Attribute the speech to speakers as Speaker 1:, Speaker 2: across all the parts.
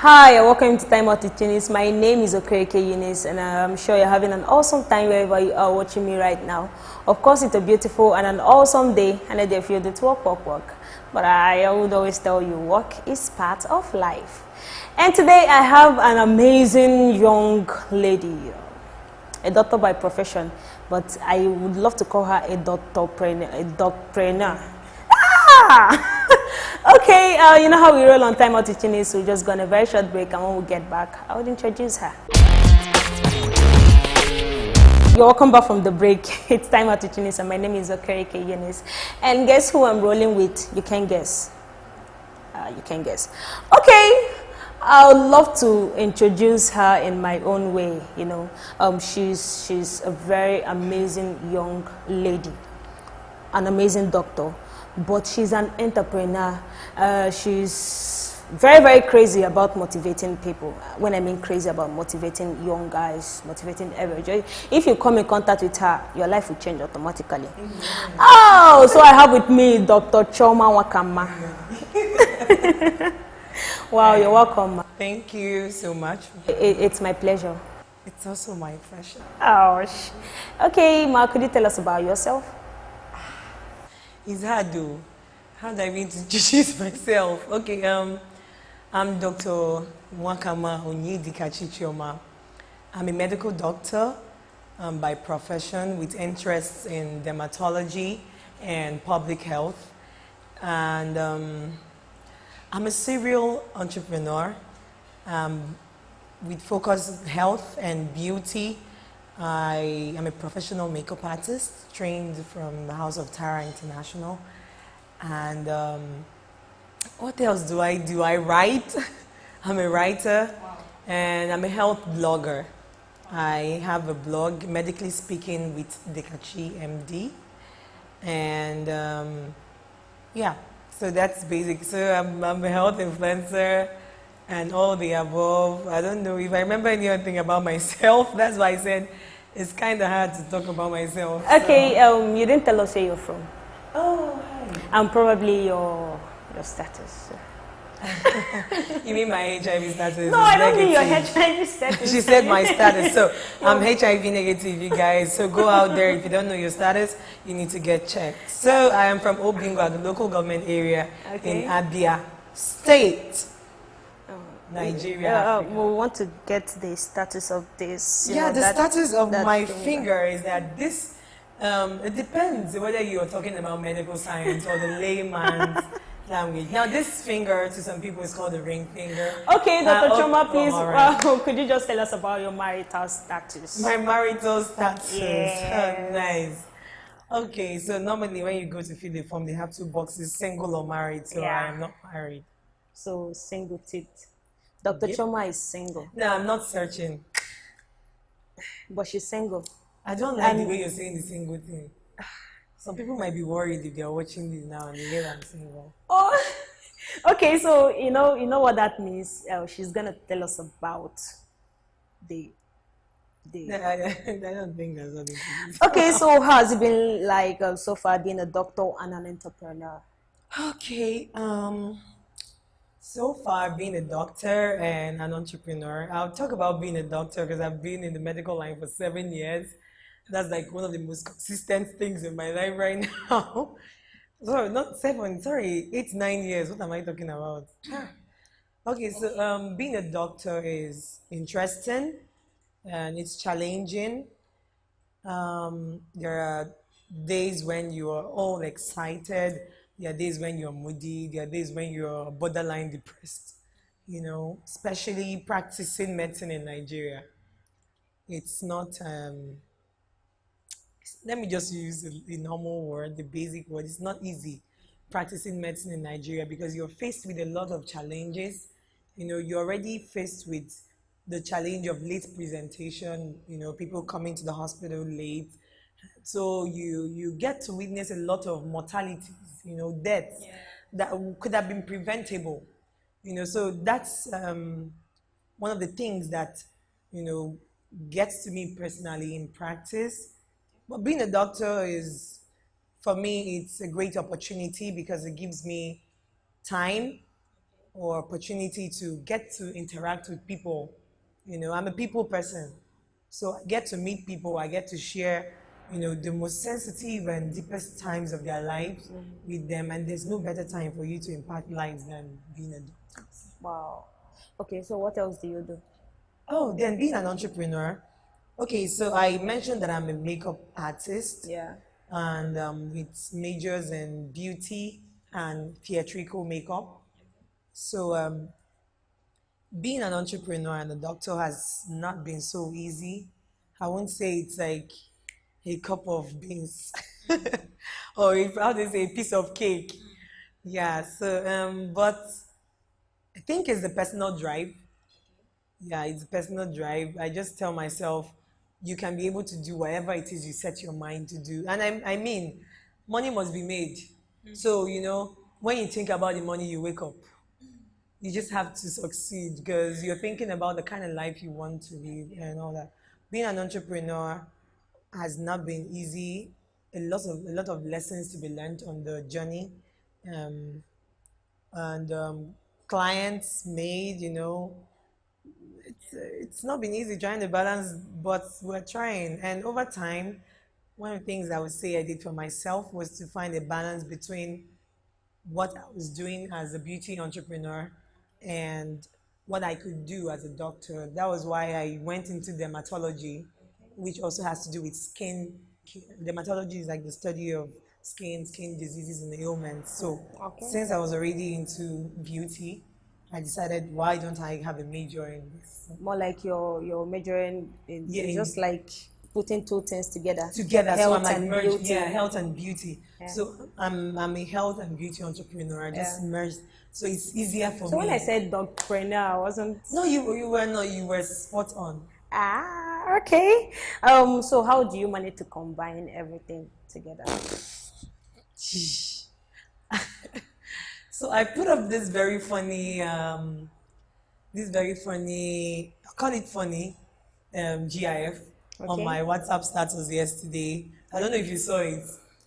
Speaker 1: Hi, and welcome to Timeout with Yhunix. My name is Yhunix, and I'm sure you're having an awesome time wherever you are watching me right now. Of course, it's a beautiful and an awesome day, and I feel that work. But I would always tell you, work is part of life. And today I have an amazing young lady, a doctor by profession, but I would love to call her a doctorpreneur. Okay, you know how we roll on Timeout with Yhunix, so we're just going to a very short break, and when we get back, I would introduce her. You're welcome back from the break. It's Timeout with Yhunix, and my name is Yhunix. And guess who I'm rolling with? You can guess. Okay, I would love to introduce her in my own way. You know, she's a very amazing young lady, an amazing doctor. But she's an entrepreneur. She's very, very crazy about motivating people. When I mean crazy about motivating young guys, motivating everybody. If you come in contact with her, your life will change automatically. Mm-hmm. Oh, so I have with me Dr. Chioma Nwakama. Wow, you're welcome.
Speaker 2: Thank you so much.
Speaker 1: It's my pleasure.
Speaker 2: It's also my pleasure.
Speaker 1: Oh, okay, Ma, could you tell us about yourself?
Speaker 2: It's hard though. How do I even introduce myself? Okay, I'm Dr. Nwakama Chioma. I'm a medical doctor by profession with interests in dermatology and public health. And I'm a serial entrepreneur with focus health and beauty. I am a professional makeup artist trained from the House of Tara International. And what else do I do? I write. I'm a writer. Wow. And I'm a health blogger. I have a blog, Medically Speaking with Dekachi MD. And yeah, so that's basic. So I'm a health influencer and all the above. I don't know if I remember anything about myself. That's why I said it's kind of hard to talk about myself.
Speaker 1: Okay, so. You didn't tell us where you're from.
Speaker 2: Oh, hi.
Speaker 1: And probably your status.
Speaker 2: You mean my HIV status?
Speaker 1: No, I don't mean your HIV status.
Speaker 2: She said my status. So I'm HIV negative, you guys. So go out there. If you don't know your status, you need to get checked. So I am from Obingwa, the local government area in Abia State. Nigeria.
Speaker 1: We want to get the status of this.
Speaker 2: The status of my finger is that this, it depends whether you're talking about medical science or the layman's language. Now, this finger to some people is called the ring finger.
Speaker 1: Okay, Dr. Chioma, please, could you just tell us about your marital status?
Speaker 2: My marital status.
Speaker 1: Yes.
Speaker 2: Oh, nice. Okay, so normally when you go to fill the form, they have two boxes, single or married. So I am not married.
Speaker 1: So single ticked. Dr. Chioma is single.
Speaker 2: No, I'm not searching.
Speaker 1: But she's single.
Speaker 2: I don't like the way you're saying the single thing. Some people might be worried if they're watching this now and they hear I'm single.
Speaker 1: Oh, okay. So you know what that means. She's gonna tell us about the.
Speaker 2: I don't think that's what it is.
Speaker 1: Okay, so how has it been like so far being a doctor and an entrepreneur?
Speaker 2: Okay. So far, being a doctor and an entrepreneur, I'll talk about being a doctor because I've been in the medical line for 7 years. That's like one of the most consistent things in my life right now. Sorry, not 7, sorry, 8, 9 years. What am I talking about? Okay, so being a doctor is interesting and it's challenging. There are days when you are all excited. There are days when you're moody. There are days when you're borderline depressed, you know, especially practicing medicine in Nigeria. It's not, let me just use the normal word, the basic word. It's not easy practicing medicine in Nigeria because you're faced with a lot of challenges. You know, you're already faced with the challenge of late presentation, you know, people coming to the hospital late. So you get to witness a lot of mortalities, you know, deaths that could have been preventable, you know. So that's one of the things that, you know, gets to me personally in practice. But being a doctor is, for me, it's a great opportunity because it gives me time or opportunity to get to interact with people. I'm a people person. So I get to meet people, I get to share, the most sensitive and deepest times of their lives with them. And there's no better time for you to impact lives than being a doctor.
Speaker 1: Wow. Okay, so what else do you do?
Speaker 2: Oh, then being an entrepreneur. Okay, so I mentioned that I'm a makeup artist.
Speaker 1: Yeah.
Speaker 2: And with majors in beauty and theatrical makeup. So being an entrepreneur and a doctor has not been so easy. I won't say it's like a cup of beans or how do you say a piece of cake. Yeah, so but I think it's the personal drive. Yeah, it's personal drive. I just tell myself, you can be able to do whatever it is you set your mind to do. And I mean, money must be made. So, when you think about the money, you wake up. You just have to succeed because you're thinking about the kind of life you want to live and all that. Being an entrepreneur has not been easy. A lot of lessons to be learned on the journey. Um, and clients made, it's not been easy trying to balance, but we're trying. And over time, one of the things I would say I did for myself was to find a balance between what I was doing as a beauty entrepreneur and what I could do as a doctor. That was why I went into dermatology, which also has to do with skin. Dermatology is like the study of skin diseases and ailments. So
Speaker 1: Okay.
Speaker 2: since I was already into beauty, I decided, why don't I have a major in this?
Speaker 1: More like you're majoring in,
Speaker 2: Yeah,
Speaker 1: it's just like putting two things together.
Speaker 2: together. So
Speaker 1: Health
Speaker 2: I'm like
Speaker 1: and
Speaker 2: merged,
Speaker 1: beauty.
Speaker 2: yeah, health and beauty.
Speaker 1: Yeah.
Speaker 2: So I'm a health and beauty entrepreneur. I just
Speaker 1: Yeah.
Speaker 2: merged, so it's easier for
Speaker 1: So
Speaker 2: me.
Speaker 1: when I said doctorpreneur, I wasn't.
Speaker 2: No, you were spot on.
Speaker 1: Ah, okay. So how do you manage to combine everything together?
Speaker 2: So I put up this very funny, I call it funny, GIF on
Speaker 1: Okay.
Speaker 2: my WhatsApp status yesterday. I don't know if you saw it.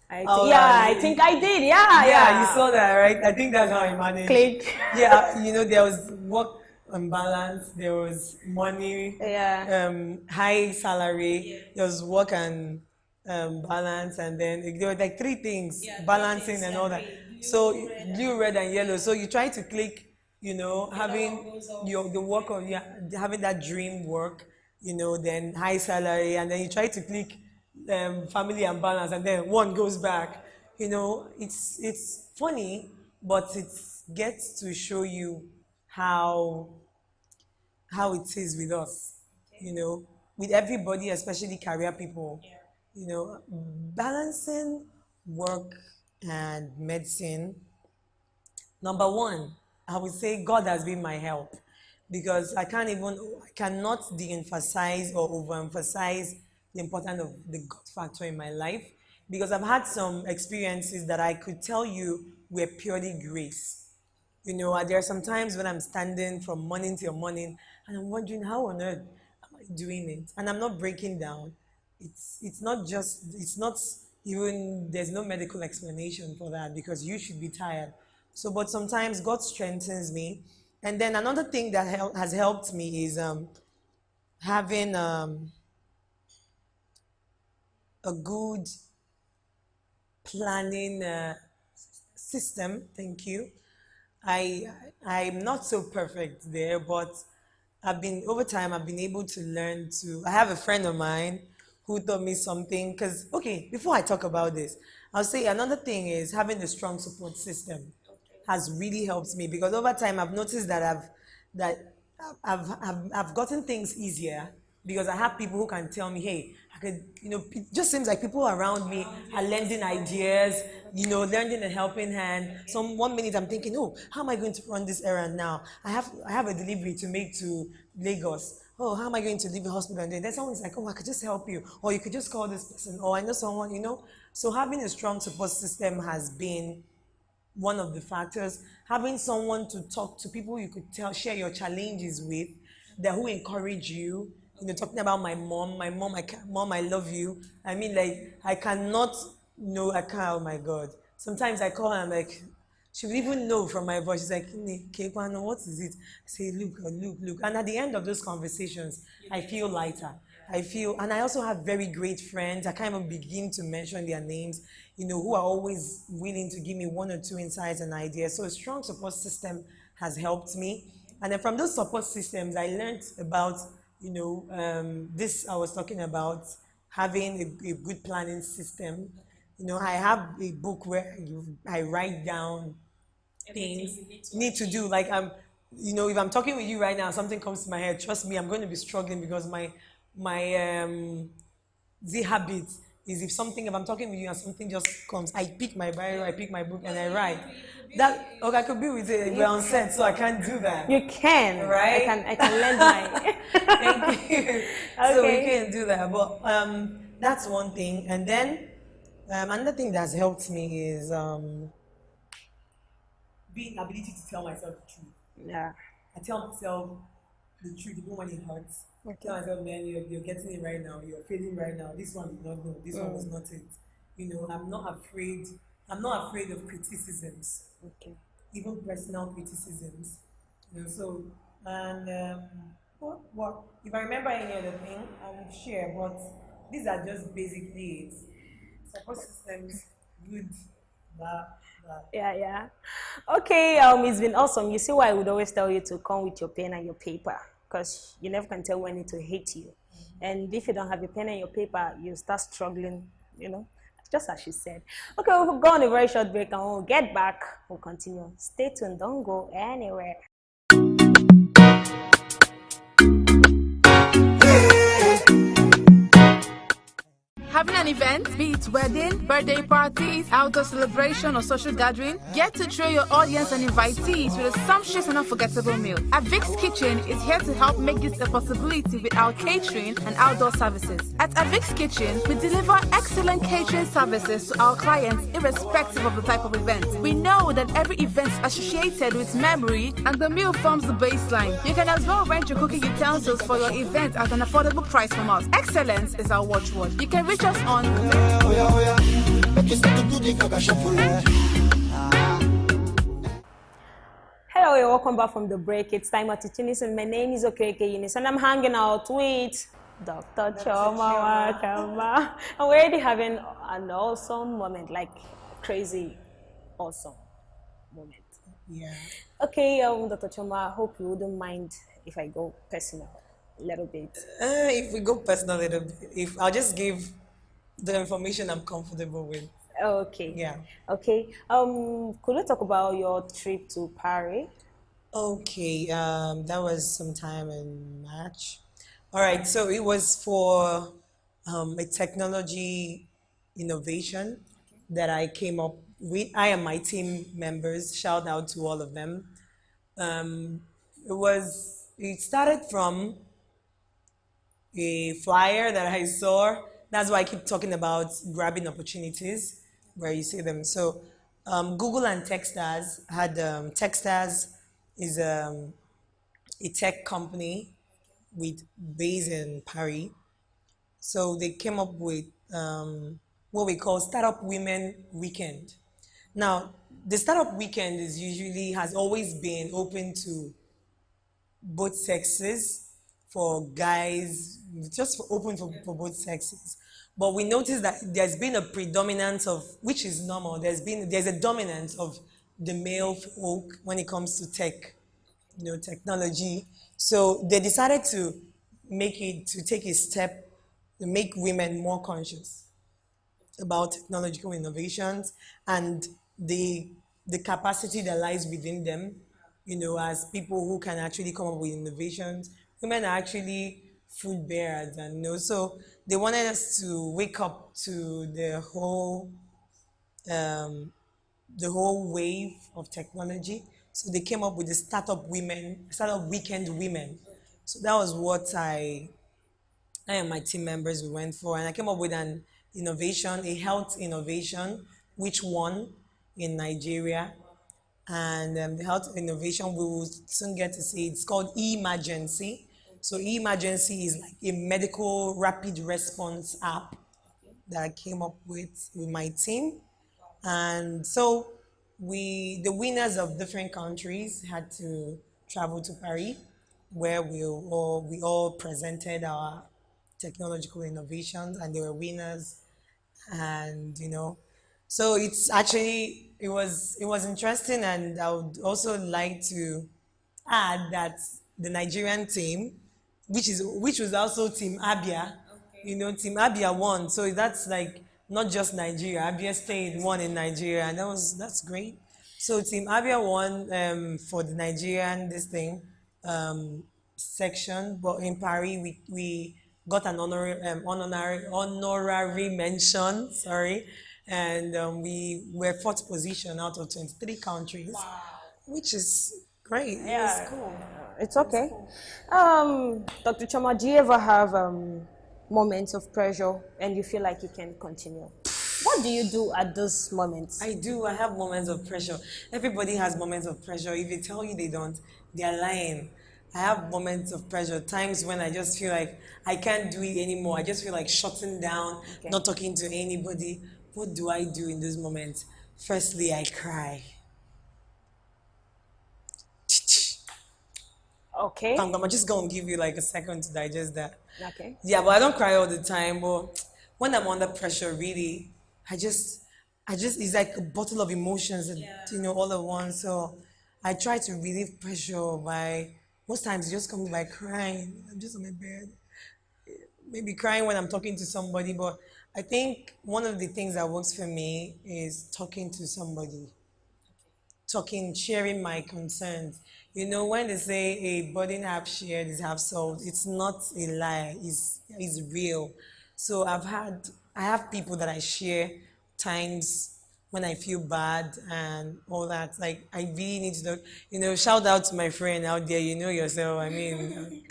Speaker 1: I think I did. Yeah,
Speaker 2: Yeah, you
Speaker 1: yeah.
Speaker 2: saw that, right? I think that's how I managed.
Speaker 1: Click.
Speaker 2: Yeah, there was work balance, there was money,
Speaker 1: Yeah.
Speaker 2: high salary, there was work and balance, and then there were like three things, balancing and all that. So blue, red, and yellow. So you try to click, having the work of, yeah, having that dream work, then high salary, and then you try to click family and balance, and then one goes back. It's funny, but it gets to show you how how it is with us, with everybody, especially career people, balancing work and medicine. Number one, I would say God has been my help because I cannot de-emphasize or overemphasize the importance of the God factor in my life because I've had some experiences that I could tell you were purely grace. There are some times when I'm standing from morning till morning and I'm wondering how on earth am I doing it? And I'm not breaking down. It's not even, there's no medical explanation for that because you should be tired. So, but sometimes God strengthens me. And then another thing that has helped me is having a good planning system. Thank you. I I'm not so perfect there, but over time I've been able to learn to. I have a friend of mine who taught me something. Because okay, before I talk about this, I'll say another thing is having a strong support system has really helped me because over time I've noticed that that I've gotten things easier because I have people who can tell me, hey, I could, it just seems like people around me are lending ideas, lending a helping hand. Some 1 minute I'm thinking, oh, how am I going to run this errand now? I have a delivery to make to Lagos. Oh, how am I going to leave the hospital? And then someone's like, oh, I could just help you, or you could just call this person, or I know someone, So having a strong support system has been one of the factors. Having someone to talk to, people you could share your challenges with, that who encourage you. Talking about mom, I love you. I mean, like, I cannot, I can't, oh my God. Sometimes I call and I'm like, She would even know from my voice. She's like, Kekwano, what is it? I say, look, look, look. And at the end of those conversations, I feel lighter. And I also have very great friends. I can't even begin to mention their names, who are always willing to give me one or two insights and ideas. So a strong support system has helped me. And then from those support systems, I learned about, this I was talking about, having a good planning system. I have a book where I write down things need to do. Like if I'm talking with you right now, something comes to my head. Trust me, I'm going to be struggling because my the habit is if I'm talking with you and something just comes, I pick my Bible, I pick my book, and I write. That okay, I could be with it. We're on set, so I can't do that.
Speaker 1: You can,
Speaker 2: right?
Speaker 1: I can lend my.
Speaker 2: Thank you. Okay. So we can do that, but that's one thing. And then another thing that's helped me is being ability to tell myself the truth.
Speaker 1: Yeah.
Speaker 2: I tell myself the truth even when it hurts. Okay. I tell myself, man, you're getting it right now. You're failing right now. This one did not know. This one was not it. I'm not afraid. I'm not afraid of criticisms.
Speaker 1: Okay.
Speaker 2: Even personal criticisms. So and what if I remember any other thing, I will share. But these are just basically it. Support systems, good, bad.
Speaker 1: Yeah. Okay, it's been awesome. You see why I would always tell you to come with your pen and your paper, because you never can tell when it will hit you. And if you don't have your pen and your paper, you start struggling, just as she said. Okay, we'll go on a very short break and we'll get back. We'll continue. Stay tuned. Don't go anywhere.
Speaker 3: Having an event, be it wedding, birthday parties, outdoor celebration, or social gathering, get to thrill your audience and invitees with a sumptuous and unforgettable meal. Avix Kitchen is here to help make this a possibility with our catering and outdoor services. At Avix Kitchen, we deliver excellent catering services to our clients irrespective of the type of event. We know that every event is associated with memory, and the meal forms the baseline. You can as well rent your cooking utensils for your event at an affordable price from us. Excellence is our watchword. You can reach us on
Speaker 1: Hello, you're welcome back from the break. It's Timeout to Yhunix, and my name is Yhunix, and I'm hanging out with Dr. Chioma Nwakama. And we're already having an awesome moment, like crazy awesome moment.
Speaker 2: Yeah.
Speaker 1: Okay, Dr. Chioma, I hope you wouldn't mind if I go personal a little bit.
Speaker 2: If we go personal a little bit, if I'll just give the information I'm comfortable with.
Speaker 1: Okay.
Speaker 2: Yeah.
Speaker 1: Okay. Could we talk about your trip to Paris?
Speaker 2: Okay. That was sometime in March. All right. So it was for a technology innovation that I came up with. I and my team members. Shout out to all of them. It started from a flyer that I saw. That's why I keep talking about grabbing opportunities where you see them. So Google and Techstars had, Techstars is a tech company with base in Paris. So they came up with what we call Startup Women Weekend. Now, the Startup Weekend has always been open to both sexes, for guys, just open for both sexes. But we noticed that there's been a predominance of, which is normal, there's a dominance of the male folk when it comes to tech, technology. So they decided to take a step to make women more conscious about technological innovations and the capacity that lies within them, as people who can actually come up with innovations. Women are actually food bearers, and so they wanted us to wake up to the whole wave of technology. So they came up with the Startup Weekend Women. So that was what I and my team members we went for, and I came up with an innovation, a health innovation, which won in Nigeria. And the health innovation we will soon get to see. It's called eMergency. So eMergency is like a medical rapid response app that I came up with my team. And so the winners of different countries had to travel to Paris, where we all presented our technological innovations, and they were winners. And so it was interesting. And I would also like to add that the Nigerian team, which was also Team Abia. Team Abia won, so that's like not just Nigeria. Abia State won in Nigeria, and that's great. So Team Abia won for the Nigerian this thing section, but in Paris we got an honorary mention. Sorry, and we were fourth position out of 23 countries, which is great. Yeah, it's cool.
Speaker 1: It's okay. Dr. Chioma, do you ever have moments of pressure and you feel like you can continue? What do you do at those moments?
Speaker 2: I do. I have moments of pressure. Everybody has moments of pressure. If they tell you they don't, they are lying. I have moments of pressure, times when I just feel like I can't do it anymore. I just feel like shutting down, not talking to anybody. What do I do in those moments? Firstly, I cry.
Speaker 1: Okay.
Speaker 2: I'm just going to give you like a second to digest that.
Speaker 1: Okay.
Speaker 2: Yeah, but I don't cry all the time. But when I'm under pressure, really, I just, it's like a bottle of emotions, all at once. So I try to relieve pressure by, most times it just comes by crying. I'm just on my bed. Maybe crying when I'm talking to somebody. But I think one of the things that works for me is talking to somebody. Sharing my concerns. When they say a burden half shared is half solved, it's not a lie, it's real. So I have people that I share times when I feel bad and all that. Like, I really need to talk, shout out to my friend out there, yourself, I mean.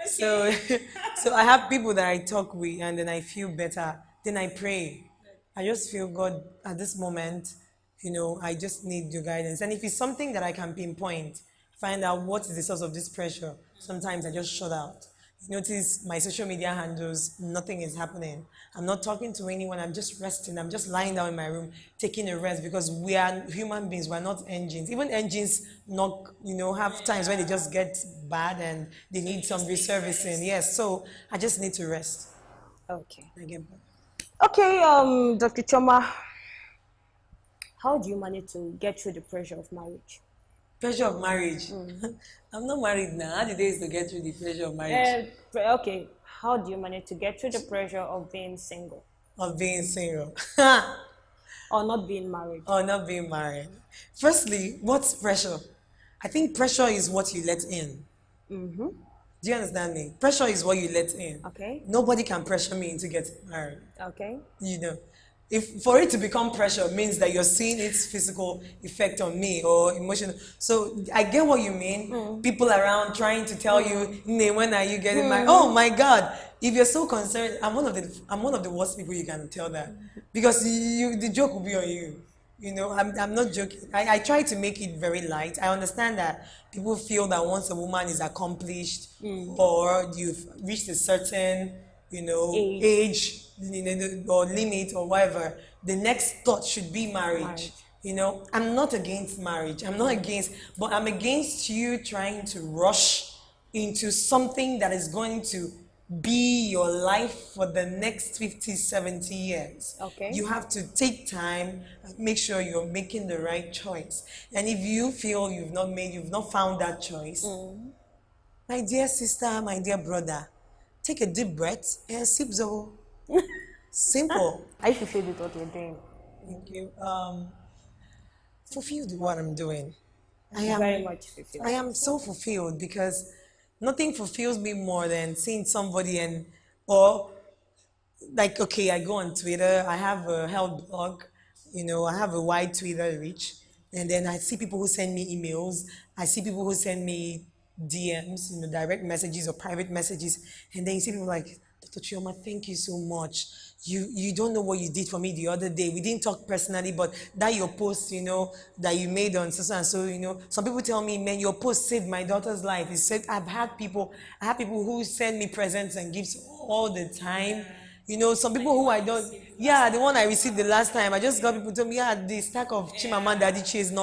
Speaker 2: So I have people that I talk with, and then I feel better. Then I pray. I just feel, God, at this moment, I just need your guidance. And if it's something that I can pinpoint, find out what is the source of this pressure, sometimes I just shut out. Notice my social media handles, nothing is happening. I'm not talking to anyone, I'm just resting. I'm just lying down in my room, taking a rest, because we are human beings, we're not engines. Even engines have times when they just get bad and they need some reservicing. Yes, so I just need to rest.
Speaker 1: Okay.
Speaker 2: I get back.
Speaker 1: Okay, Dr. Chioma, how do you manage to get through the pressure of marriage?
Speaker 2: Pressure of marriage? I'm not married now. How the days to get through the pressure of marriage?
Speaker 1: Okay, how do you manage to get through the pressure of being single?
Speaker 2: Of being single.
Speaker 1: Or not being married?
Speaker 2: Or not being married. Firstly, what's pressure? I think pressure is what you let in. Mm-hmm. Do you understand me? Pressure is what you let in.
Speaker 1: Okay.
Speaker 2: Nobody can pressure me into getting married.
Speaker 1: Okay.
Speaker 2: If for it to become pressure means that you're seeing its physical effect on me or emotional. So I get what you mean. People around trying to tell you, when are you getting married? Oh my God! If you're so concerned, I'm one of the worst people you can tell that, because the joke will be on you. I'm not joking. I try to make it very light. I understand that people feel that once a woman is accomplished or you've reached a certain age, or limit or whatever, the next thought should be marriage. I'm not against marriage. But I'm against you trying to rush into something that is going to be your life for the next 50, 70 years.
Speaker 1: Okay.
Speaker 2: You have to take time, make sure you're making the right choice. And if you feel you've not found that choice, my dear sister, my dear brother, take a deep breath and sip Zoho. Simple.
Speaker 1: I fulfilled with what you're doing.
Speaker 2: Thank you. Fulfilled with what I'm doing.
Speaker 1: Very much fulfilled.
Speaker 2: I am so fulfilled, because nothing fulfills me more than seeing somebody or like, okay, I go on Twitter, I have a health blog, I have a wide Twitter reach, and then I see people who send me emails, I see people who send me DMs, direct messages or private messages, and then you see people like, Dr. Chioma, thank you so much. You don't know what you did for me the other day. We didn't talk personally, but that your post, that you made on so and so, some people tell me, man, your post saved my daughter's life. It said, I have people who send me presents and gifts all the time. You know, some people who I don't, yeah, the one I received the last time, I just got people to tell me, yeah, the stack of Chimamanda Adichie's novel.